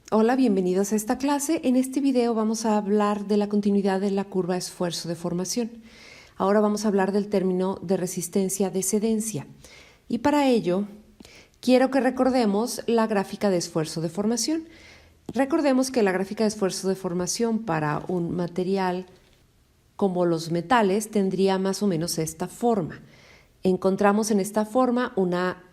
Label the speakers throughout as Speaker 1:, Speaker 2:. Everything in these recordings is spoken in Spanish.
Speaker 1: Hola, bienvenidos a esta clase. En este video vamos a hablar de la continuidad de la curva esfuerzo-deformación. Ahora vamos a hablar del término de resistencia de cedencia. Y para ello, quiero que recordemos la gráfica de esfuerzo-deformación. Recordemos que la gráfica de esfuerzo-deformación para un material como los metales tendría más o menos esta forma. Encontramos en esta forma una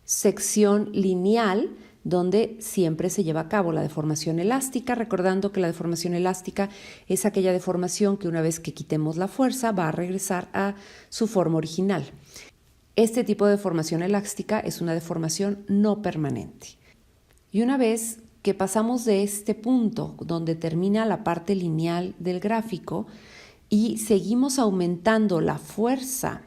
Speaker 1: sección lineal donde siempre se lleva a cabo la deformación elástica, recordando que la deformación elástica es aquella deformación que una vez que quitemos la fuerza va a regresar a su forma original. Este tipo de deformación elástica es una deformación no permanente. Y una vez que pasamos de este punto donde termina la parte lineal del gráfico y seguimos aumentando la fuerza,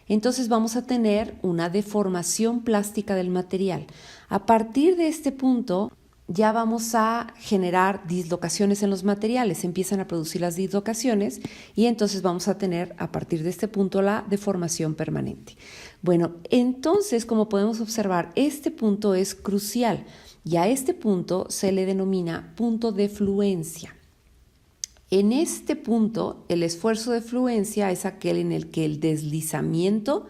Speaker 1: entonces vamos a tener una deformación plástica del material. A partir de este punto ya vamos a generar dislocaciones en los materiales, se empiezan a producir las dislocaciones y entonces vamos a tener a partir de este punto la deformación permanente. Bueno, entonces como podemos observar, este punto es crucial y a este punto se le denomina punto de fluencia. En este punto, el esfuerzo de fluencia es aquel en el que el deslizamiento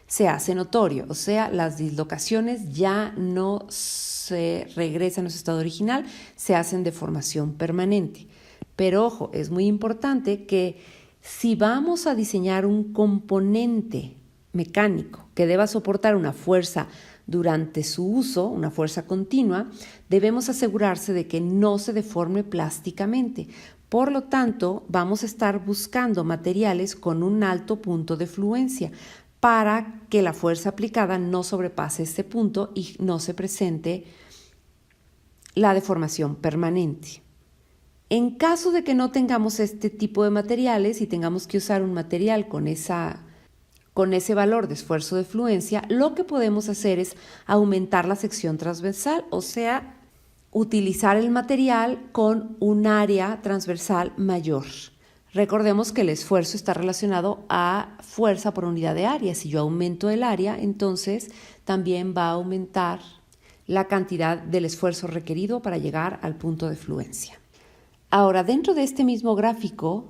Speaker 1: se hace notorio, o sea, las dislocaciones ya no se regresan a su estado original, se hacen de formación permanente. Pero ojo, es muy importante que si vamos a diseñar un componente mecánico que deba soportar una fuerza durante su uso, una fuerza continua, debemos asegurarse de que no se deforme plásticamente. Por lo tanto, vamos a estar buscando materiales con un alto punto de fluencia para que la fuerza aplicada no sobrepase este punto y no se presente la deformación permanente. En caso de que no tengamos este tipo de materiales y tengamos que usar un material con ese valor de esfuerzo de fluencia, lo que podemos hacer es aumentar la sección transversal, o sea, utilizar el material con un área transversal mayor. Recordemos que el esfuerzo está relacionado a fuerza por unidad de área. Si yo aumento el área, entonces también va a aumentar la cantidad del esfuerzo requerido para llegar al punto de fluencia. Ahora, dentro de este mismo gráfico,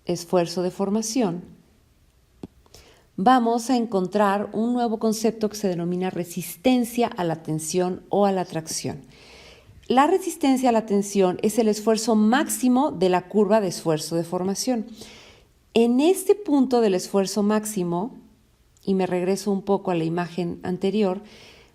Speaker 1: esfuerzo de formación, vamos a encontrar un nuevo concepto que se denomina resistencia a la tensión o a la tracción. La resistencia a la tensión es el esfuerzo máximo de la curva de esfuerzo de formación. En este punto del esfuerzo máximo, y me regreso un poco a la imagen anterior,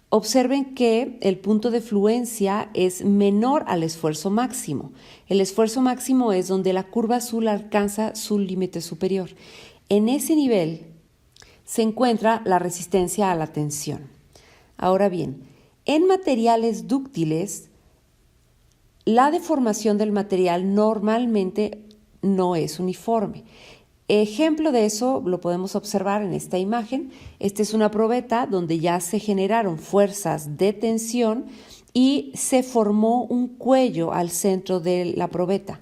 Speaker 1: observen que el punto de fluencia es menor al esfuerzo máximo. El esfuerzo máximo es donde la curva azul alcanza su límite superior. En ese nivel se encuentra la resistencia a la tensión. Ahora bien, en materiales dúctiles, la deformación del material normalmente no es uniforme. Ejemplo de eso lo podemos observar en esta imagen. Esta es una probeta donde ya se generaron fuerzas de tensión y se formó un cuello al centro de la probeta.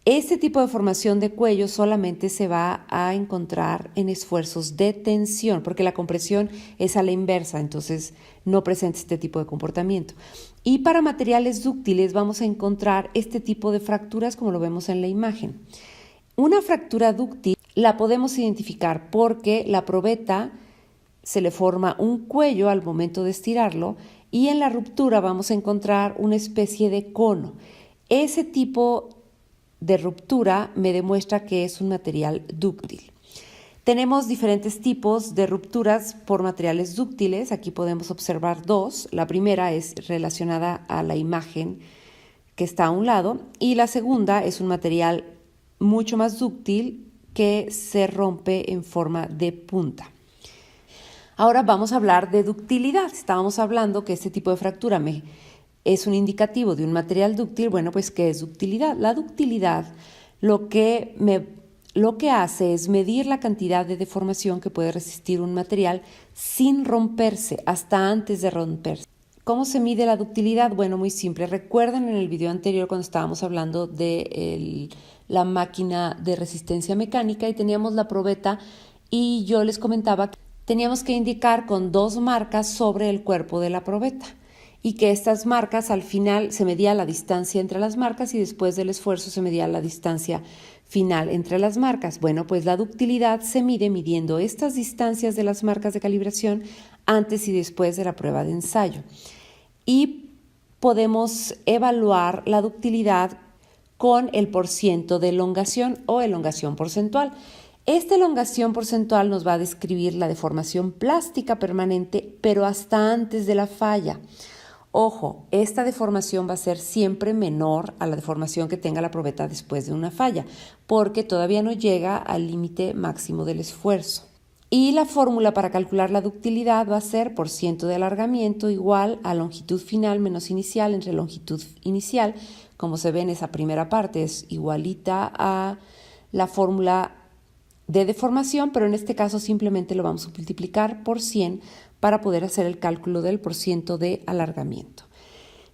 Speaker 1: Este tipo de formación de cuello solamente se va a encontrar en esfuerzos de tensión, porque la compresión es a la inversa, entonces no presenta este tipo de comportamiento. Y para materiales dúctiles vamos a encontrar este tipo de fracturas como lo vemos en la imagen. Una fractura dúctil la podemos identificar porque la probeta se le forma un cuello al momento de estirarlo y en la ruptura vamos a encontrar una especie de cono. Ese tipo de ruptura me demuestra que es un material dúctil. Tenemos diferentes tipos de rupturas por materiales dúctiles. Aquí podemos observar dos. La primera es relacionada a la imagen que está a un lado y la segunda es un material mucho más dúctil que se rompe en forma de punta. Ahora vamos a hablar de ductilidad. Estábamos hablando que este tipo de fractura es un indicativo de un material dúctil. Bueno, pues ¿qué es ductilidad? La ductilidad lo que hace es medir la cantidad de deformación que puede resistir un material sin romperse, hasta antes de romperse. ¿Cómo se mide la ductilidad? Bueno, muy simple. Recuerden en el video anterior cuando estábamos hablando de la máquina de resistencia mecánica y teníamos la probeta y yo les comentaba que teníamos que indicar con dos marcas sobre el cuerpo de la probeta. y que estas marcas al final se medía la distancia entre las marcas y después del esfuerzo se medía la distancia final entre las marcas. Bueno, pues la ductilidad se mide midiendo estas distancias de las marcas de calibración antes y después de la prueba de ensayo. Y podemos evaluar la ductilidad con el porciento de elongación o elongación porcentual. Esta elongación porcentual nos va a describir la deformación plástica permanente, pero hasta antes de la falla. Ojo, esta deformación va a ser siempre menor a la deformación que tenga la probeta después de una falla, porque todavía no llega al límite máximo del esfuerzo. Y la fórmula para calcular la ductilidad va a ser % de alargamiento igual a longitud final menos inicial entre longitud inicial. Como se ve en esa primera parte, es igualita a la fórmula de deformación, pero en este caso simplemente lo vamos a multiplicar por 100 para poder hacer el cálculo del % de alargamiento.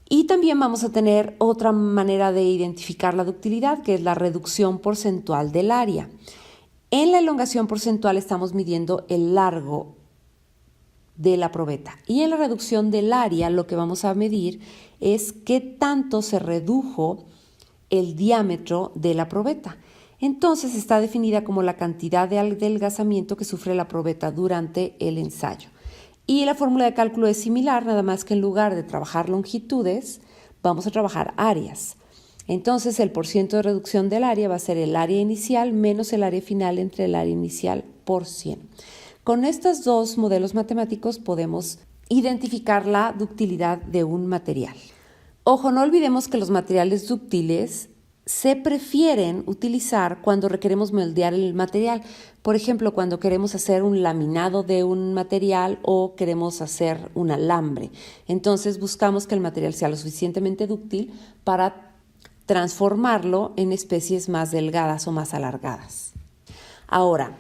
Speaker 1: Y también vamos a tener otra manera de identificar la ductilidad, que es la reducción porcentual del área. En la elongación porcentual estamos midiendo el largo de la probeta y en la reducción del área lo que vamos a medir es qué tanto se redujo el diámetro de la probeta. Entonces está definida como la cantidad de adelgazamiento que sufre la probeta durante el ensayo. Y la fórmula de cálculo es similar, nada más que en lugar de trabajar longitudes, vamos a trabajar áreas. Entonces el % de reducción del área va a ser el área inicial menos el área final entre el área inicial por 100. Con estos dos modelos matemáticos podemos identificar la ductilidad de un material. Ojo, no olvidemos que los materiales dúctiles se prefieren utilizar cuando requeremos moldear el material. Por ejemplo, cuando queremos hacer un laminado de un material o queremos hacer un alambre. Entonces buscamos que el material sea lo suficientemente dúctil para transformarlo en especies más delgadas o más alargadas. Ahora,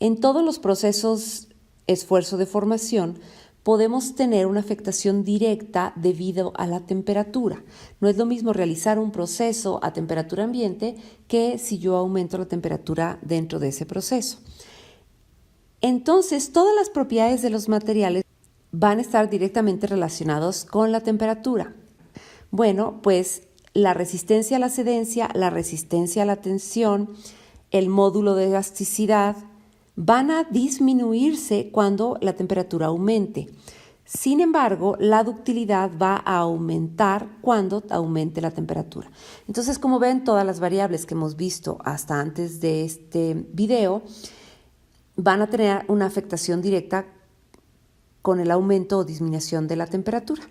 Speaker 1: en todos los procesos esfuerzo-deformación, podemos tener una afectación directa debido a la temperatura. No es lo mismo realizar un proceso a temperatura ambiente que si yo aumento la temperatura dentro de ese proceso. Entonces, todas las propiedades de los materiales van a estar directamente relacionados con la temperatura. Bueno, pues la resistencia a la cedencia, la resistencia a la tensión, el módulo de elasticidad, van a disminuirse cuando la temperatura aumente. Sin embargo, la ductilidad va a aumentar cuando aumente la temperatura. Entonces, como ven, todas las variables que hemos visto hasta antes de este video van a tener una afectación directa con el aumento o disminución de la temperatura.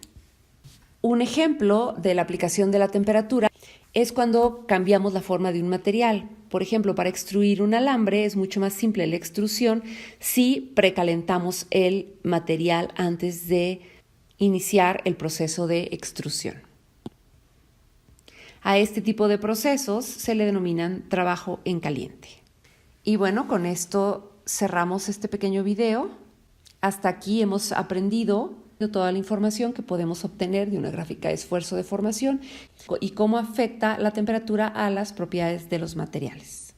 Speaker 1: Un ejemplo de la aplicación de la temperatura es cuando cambiamos la forma de un material. Por ejemplo, para extruir un alambre es mucho más simple la extrusión si precalentamos el material antes de iniciar el proceso de extrusión. A este tipo de procesos se le denominan trabajo en caliente. Y bueno, con esto cerramos este pequeño video. Hasta aquí hemos aprendido toda la información que podemos obtener de una gráfica de esfuerzo de formación y cómo afecta la temperatura a las propiedades de los materiales.